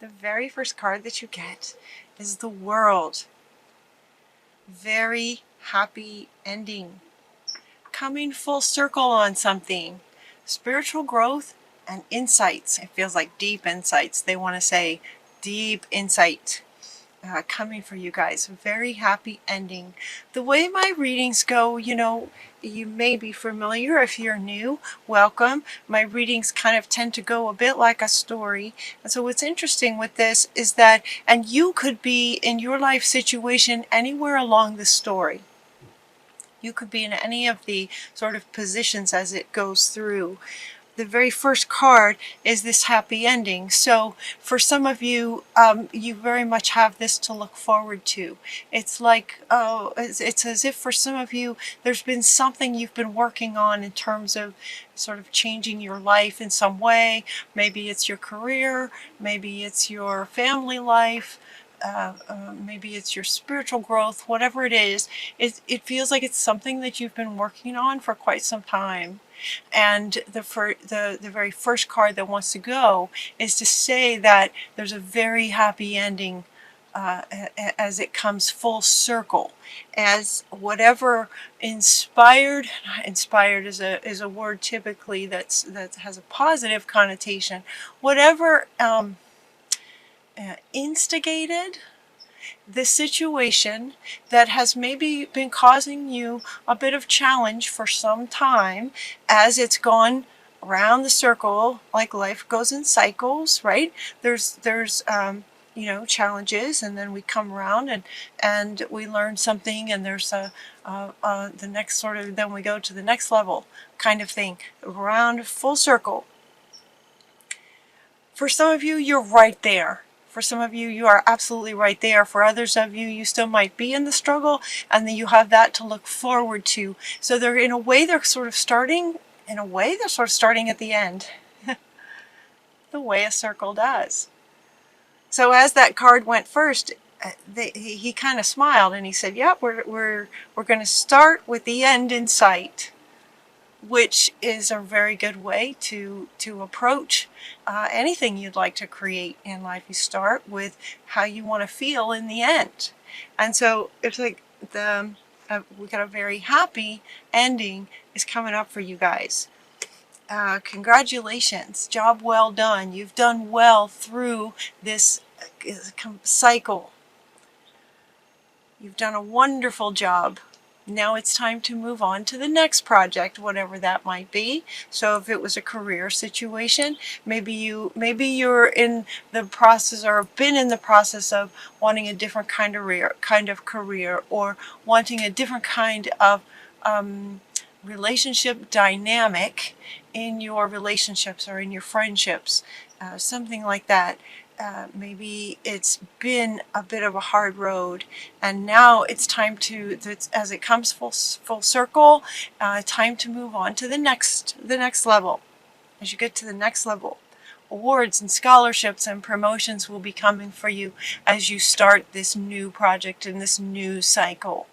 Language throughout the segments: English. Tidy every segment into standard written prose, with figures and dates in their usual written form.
the very first card that you get is the World. Very happy ending. Coming full circle on something. Spiritual growth and insights. It feels like deep insights. They want to say deep insight. Coming for you guys. Very happy ending. The way my readings go, you may be familiar. If you're new, welcome. My readings kind of tend to go a bit like a story. And so what's interesting with this is that, and you could be in your life situation anywhere along the story. You could be in any of the sort of positions as it goes through. The very first card is this happy ending. So for some of you, you very much have this to look forward to. It's like, it's as if for some of you, there's been something you've been working on in terms of sort of changing your life in some way. Maybe it's your career, maybe it's your family life, maybe it's your spiritual growth, whatever it is, it feels like it's something that you've been working on for quite some time. And the very first card that wants to go is to say that there's a very happy ending as it comes full circle, as whatever inspired is a word typically that has a positive connotation. Whatever instigated the situation that has maybe been causing you a bit of challenge for some time, as it's gone around the circle, like life goes in cycles, right? There's challenges, and then we come around and we learn something, and there's the next sort of, then we go to the next level kind of thing, around full circle. For some of you, you're right there. For some of you, you are absolutely right there. For others of you, you still might be in the struggle, and then you have that to look forward to. So they're sort of starting at the end, the way a circle does. So as that card went first, he kind of smiled and he said, "Yep, we're going to start with the end in sight." Which is a very good way to approach anything you'd like to create in life. You start with how you want to feel in the end. And so it's like we got a very happy ending is coming up for you guys. Congratulations, job well done. You've done well through this cycle. You've done a wonderful job. Now it's time to move on to the next project, whatever that might be. So if it was a career situation, maybe you're in the process or have been in the process of wanting a different kind of career, or wanting a different kind of relationship dynamic in your relationships or in your friendships, something like that. Maybe it's been a bit of a hard road, and now it's time to, as it comes full circle, time to move on to the next level. As you get to the next level, awards and scholarships and promotions will be coming for you as you start this new project in this new cycle.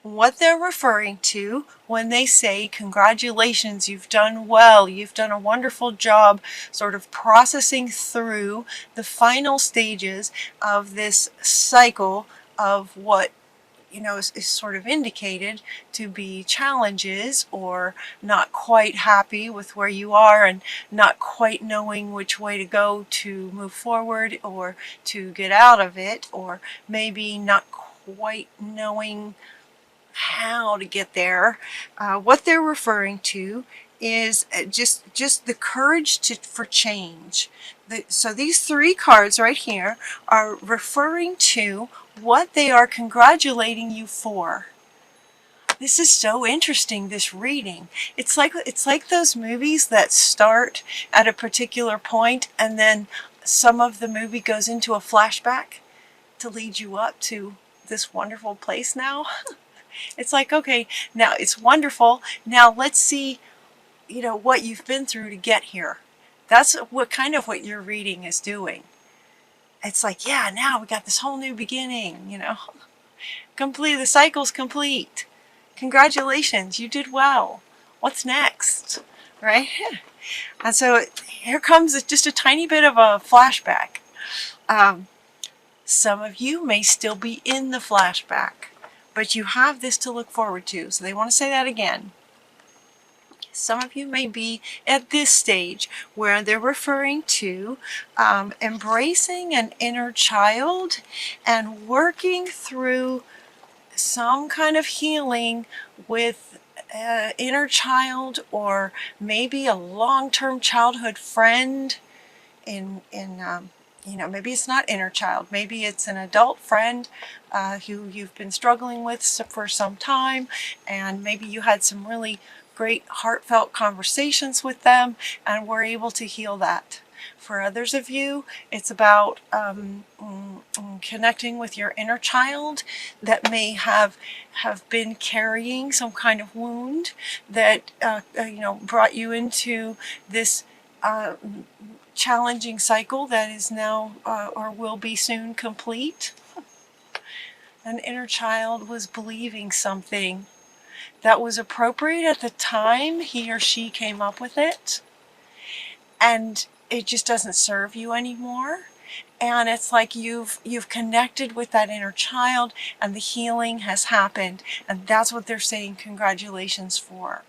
What they're referring to when they say, congratulations, you've done well, you've done a wonderful job sort of processing through the final stages of this cycle of what is sort of indicated to be challenges, or not quite happy with where you are and not quite knowing which way to go to move forward or to get out of it, or maybe not quite knowing how to get there. What they're referring to is just the courage for change. So these three cards right here are referring to what they are congratulating you for. This is so interesting, this reading. It's like those movies that start at a particular point and then some of the movie goes into a flashback to lead you up to this wonderful place now. It's like, okay, now it's wonderful. Now let's see, what you've been through to get here. That's what your reading is doing. It's like, yeah, now we got this whole new beginning, Complete, the cycle's complete. Congratulations, you did well. What's next, right? And so here comes just a tiny bit of a flashback. Some of you may still be in the flashback, but you have this to look forward to. So they want to say that again. Some of you may be at this stage where they're referring to embracing an inner child and working through some kind of healing with inner child, or maybe a long-term childhood friend maybe it's not inner child, maybe it's an adult friend who you've been struggling with for some time, and maybe you had some really great heartfelt conversations with them and were able to heal that. For others of you, it's about connecting with your inner child that may have been carrying some kind of wound that brought you into this challenging cycle that is now or will be soon complete. An inner child was believing something that was appropriate at the time he or she came up with it, and it just doesn't serve you anymore. And it's like you've connected with that inner child and the healing has happened, and that's what they're saying congratulations for.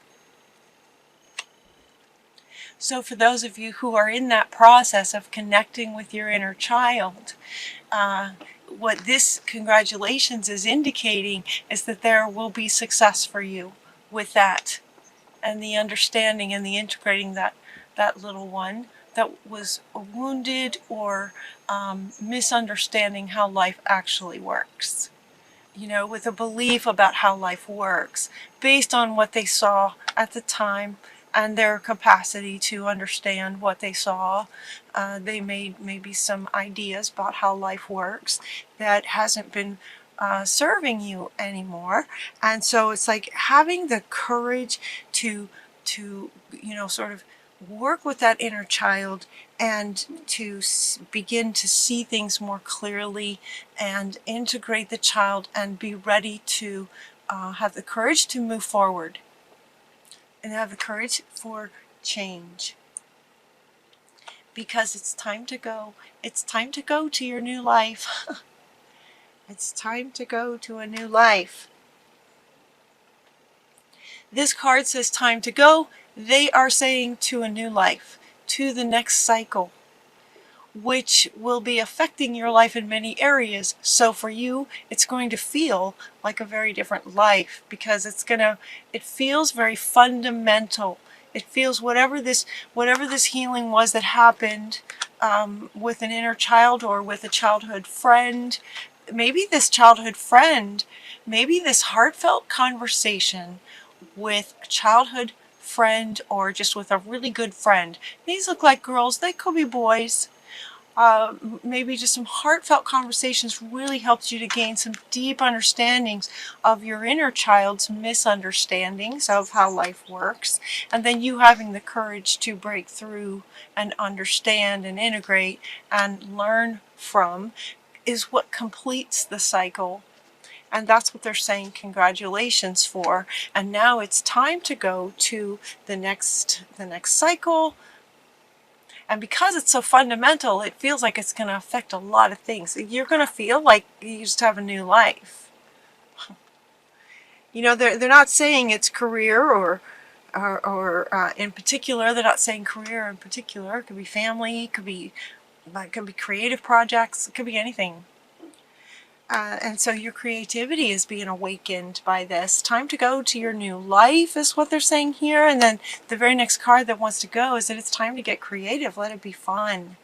So for those of you who are in that process of connecting with your inner child, what this congratulations is indicating is that there will be success for you with that, and the understanding and the integrating that little one that was wounded or misunderstanding how life actually works. With a belief about how life works based on what they saw at the time and their capacity to understand what they saw. They made maybe some ideas about how life works that hasn't been serving you anymore. And so it's like having the courage to sort of work with that inner child and to begin to see things more clearly and integrate the child and be ready to have the courage to move forward and have the courage for change. Because it's time to go. It's time to go to your new life. It's time to go to a new life. This card says time to go. They are saying to a new life, to the next cycle, which will be affecting your life in many areas. So for you, it's going to feel like a very different life, because it feels very fundamental. It feels whatever this healing was that happened with an inner child or with a childhood friend. Maybe this childhood friend, maybe this heartfelt conversation with a childhood friend or just with a really good friend. These look like girls, they could be boys. Maybe just some heartfelt conversations really helped you to gain some deep understandings of your inner child's misunderstandings of how life works, and then you having the courage to break through and understand and integrate and learn from is what completes the cycle. And that's what they're saying congratulations for. And now it's time to go to the next cycle. And because it's so fundamental, it feels like it's going to affect a lot of things. You're going to feel like you just have a new life. They're not saying it's career or in particular. They're not saying career in particular. It could be family. It could be creative projects. It could be anything. And so your creativity is being awakened by this. Time to go to your new life is what they're saying here. And then the very next card that wants to go is that it's time to get creative. Let it be fun.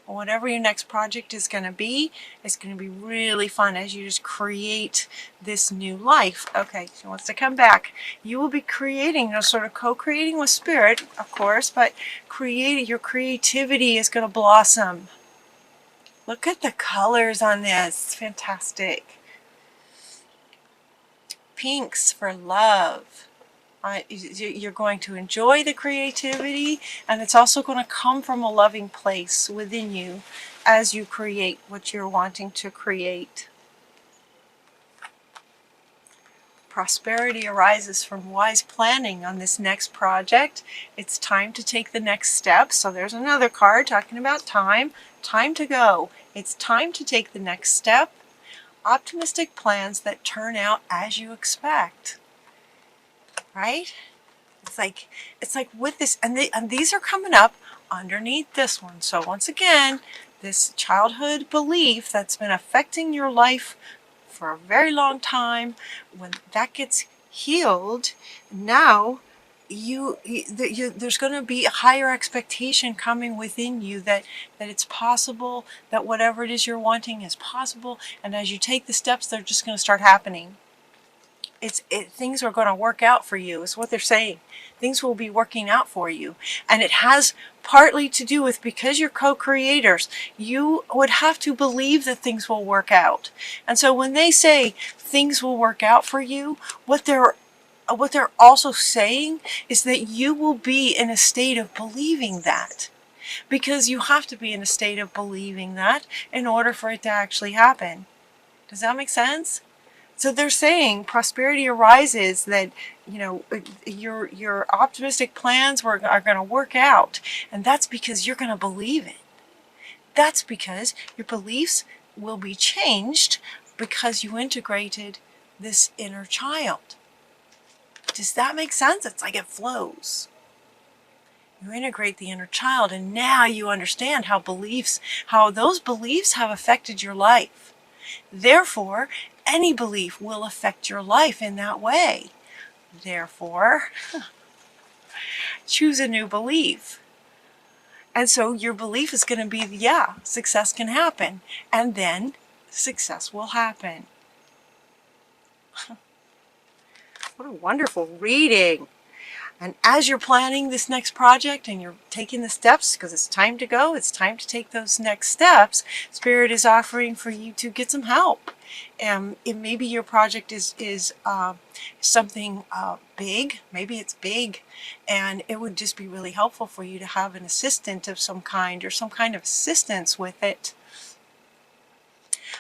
Whatever your next project is going to be, it's going to be really fun as you just create this new life. Okay, she wants to come back. You will be creating, sort of co-creating with spirit, of course, but your creativity is going to blossom. Look at the colors on this. It's fantastic. Pinks for love. You're going to enjoy the creativity, and it's also going to come from a loving place within you as you create what you're wanting to create. Prosperity arises from wise planning on this next project. It's time to take the next step. So there's another card talking about time. Time to go. It's time to take the next step. Optimistic plans that turn out as you expect. Right? It's like with this, and these are coming up underneath this one. So once again, this childhood belief that's been affecting your life for a very long time, when that gets healed, now there's going to be a higher expectation coming within you that it's possible, that whatever it is you're wanting is possible, and as you take the steps, they're just going to start happening. Things are going to work out for you, is what they're saying. Things will be working out for you. And it has partly to do with, because you're co-creators, you would have to believe that things will work out. And so when they say things will work out for you, what they're also saying is that you will be in a state of believing that. Because you have to be in a state of believing that in order for it to actually happen. Does that make sense? So they're saying prosperity arises, that your optimistic plans are going to work out, and that's because you're going to believe it. That's because your beliefs will be changed because you integrated this inner child. Does that make sense? It's like it flows. You integrate the inner child, and now you understand how those beliefs have affected your life. Therefore, any belief will affect your life in that way. Therefore, choose a new belief. And so your belief is going to be, yeah, success can happen. And then success will happen. What a wonderful reading. And as you're planning this next project and you're taking the steps, because it's time to go, it's time to take those next steps, Spirit is offering for you to get some help. Maybe your project is something big, maybe it's big, and it would just be really helpful for you to have an assistant of some kind, or some kind of assistance with it.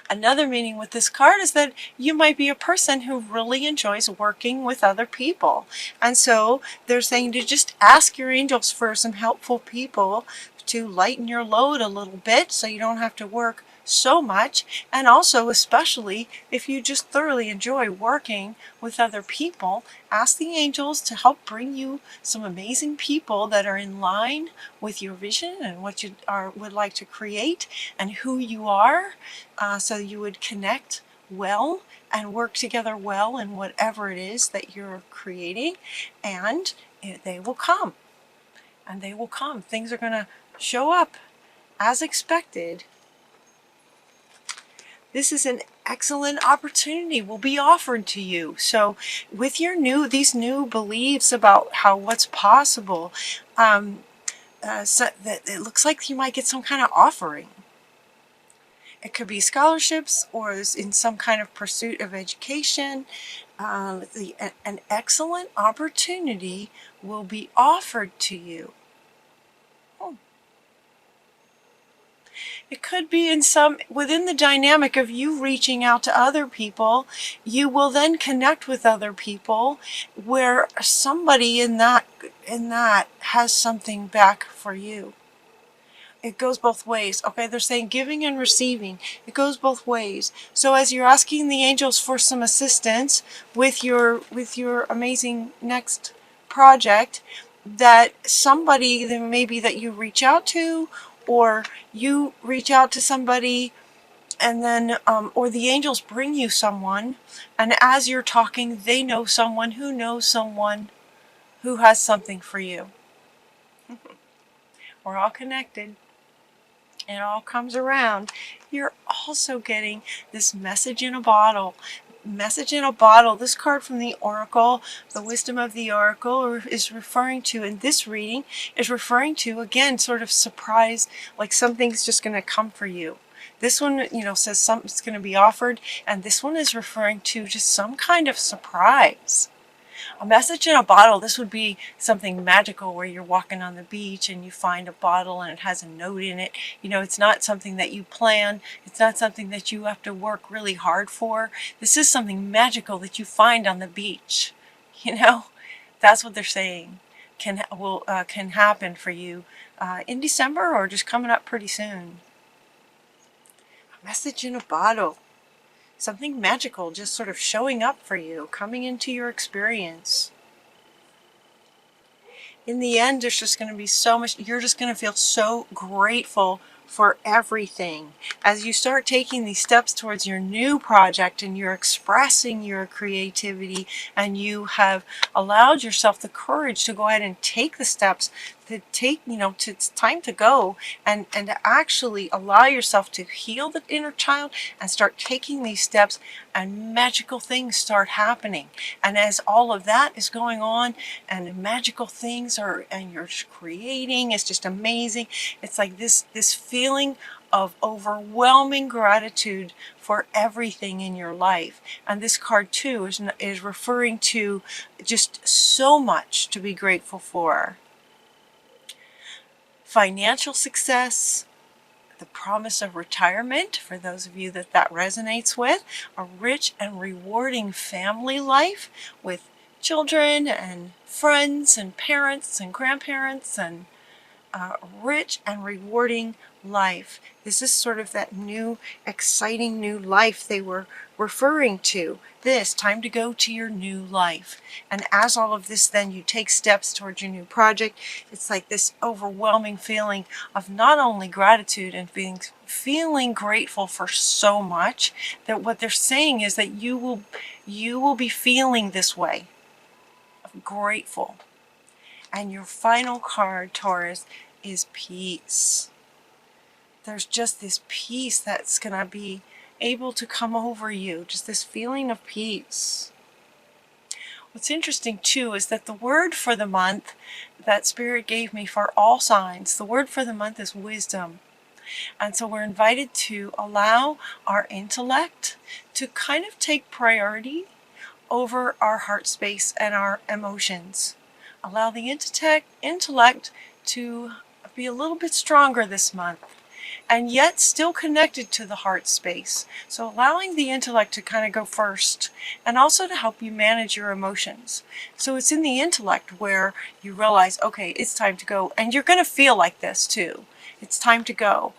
Another meaning with this card is that you might be a person who really enjoys working with other people. And so they're saying to just ask your angels for some helpful people to lighten your load a little bit so you don't have to work so much. And also, especially if you just thoroughly enjoy working with other people, ask the angels to help bring you some amazing people that are in line with your vision and what you would like to create and who you are, so you would connect well and work together well in whatever it is that you're creating, and they will come. And they will come. Things are going to show up as expected. This is an excellent opportunity will be offered to you. So with these new beliefs about what's possible, so that it looks like you might get some kind of offering. It could be scholarships, or in some kind of pursuit of education. An excellent opportunity will be offered to you. It could be within the dynamic of you reaching out to other people, you will then connect with other people where somebody in that has something back for you. It goes both ways. Okay, they're saying giving and receiving. It goes both ways. So as you're asking the angels for some assistance with your amazing next project, that somebody maybe that you reach out to, or you reach out to somebody, and then or the angels bring you someone, and as you're talking, they know someone who knows someone who has something for you. We're all connected. It all comes around. You're also getting this message in a bottle. Message in a bottle. This card from the Oracle, the Wisdom of the Oracle, is referring to, in this reading, is referring to, again, sort of surprise, like something's just going to come for you. This one, says something's going to be offered, and this one is referring to just some kind of surprise. A message in a bottle, this would be something magical where you're walking on the beach and you find a bottle and it has a note in it. You know, it's not something that you plan. It's not something that you have to work really hard for. This is something magical that you find on the beach. You know, that's what they're saying can happen for you in December or just coming up pretty soon. A message in a bottle. Something magical just sort of showing up for you, coming into your experience. In the end, there's just going to be so much, you're just going to feel so grateful for everything. As you start taking these steps towards your new project and you're expressing your creativity and you have allowed yourself the courage to go ahead and take the steps to take, it's time to go and to actually allow yourself to heal the inner child and start taking these steps, and magical things start happening. And as all of that is going on and magical things are, and you're creating, it's just amazing. It's like this feeling of overwhelming gratitude for everything in your life. And this card too is referring to just so much to be grateful for. Financial success, the promise of retirement, for those of you that resonates with, a rich and rewarding family life with children and friends and parents and grandparents, and rich and rewarding life. This is sort of that new, exciting new life they were referring to. This time to go to your new life. And as all of this, then you take steps towards your new project. It's like this overwhelming feeling of not only gratitude and feeling grateful for so much, that what they're saying is that you will be feeling this way, grateful. And your final card, Taurus, is peace. There's just this peace that's going to be able to come over you, just this feeling of peace. What's interesting too is that the word for the month that Spirit gave me for all signs, the word for the month is wisdom. And so we're invited to allow our intellect to kind of take priority over our heart space and our emotions. Allow the intellect to be a little bit stronger this month, and yet still connected to the heart space. So allowing the intellect to kind of go first, and also to help you manage your emotions. So it's in the intellect where you realize, okay, it's time to go. And you're going to feel like this too. It's time to go.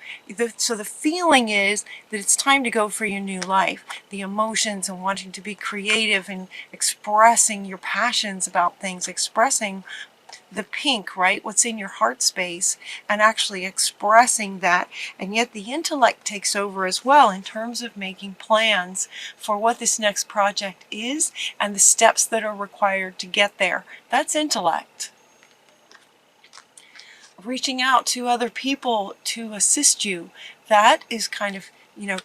So the feeling is that it's time to go for your new life. The emotions and wanting to be creative and expressing your passions about things, expressing the pink, right? What's in your heart space, and actually expressing that. And yet the intellect takes over as well in terms of making plans for what this next project is and the steps that are required to get there. That's intellect. Reaching out to other people to assist you, that is kind of,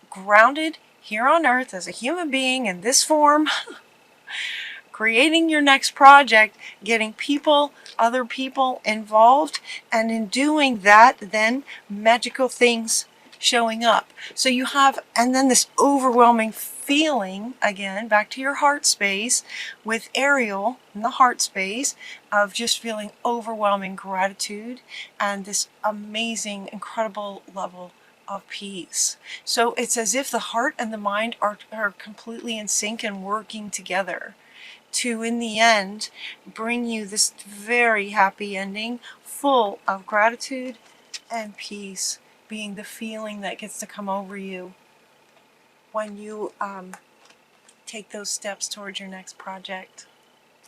grounded here on earth as a human being in this form. Creating your next project, getting other people involved, and in doing that, then magical things showing up. So you have, and then this overwhelming feeling, again, back to your heart space with Ariel in the heart space of just feeling overwhelming gratitude and this amazing, incredible level of peace. So it's as if the heart and the mind are completely in sync and working together to, in the end, bring you this very happy ending full of gratitude and peace, being the feeling that gets to come over you when you take those steps towards your next project.